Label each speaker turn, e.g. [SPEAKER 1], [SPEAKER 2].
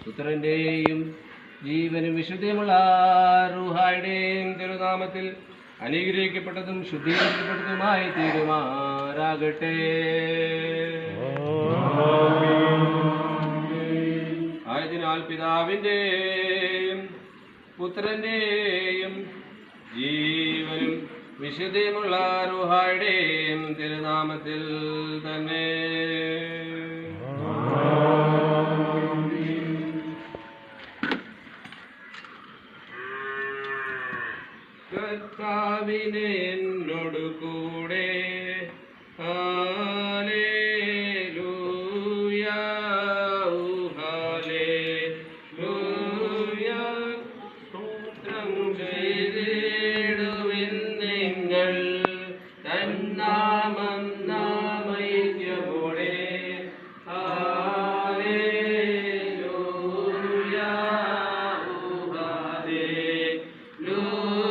[SPEAKER 1] പുത്രന്റെയും ജീവനും വിശുദ്ധിയുമുള്ള റൂഹായുടെയും തിരുനാമത്തിൽ അനുഗ്രഹിക്കപ്പെട്ടതും ശുദ്ധീകരിക്കപ്പെട്ടതുമായി തീരുമാറാകട്ടെ. ആയതിനാൽ പിതാവിൻ്റെയും പുത്രന്റെയും ജീവനും വിശുദ്ധിയുമുള്ള റൂഹായുടെയും തിരുനാമത്തിൽ തന്നെ കർത്താവിനെ എന്നോട് കൂടെ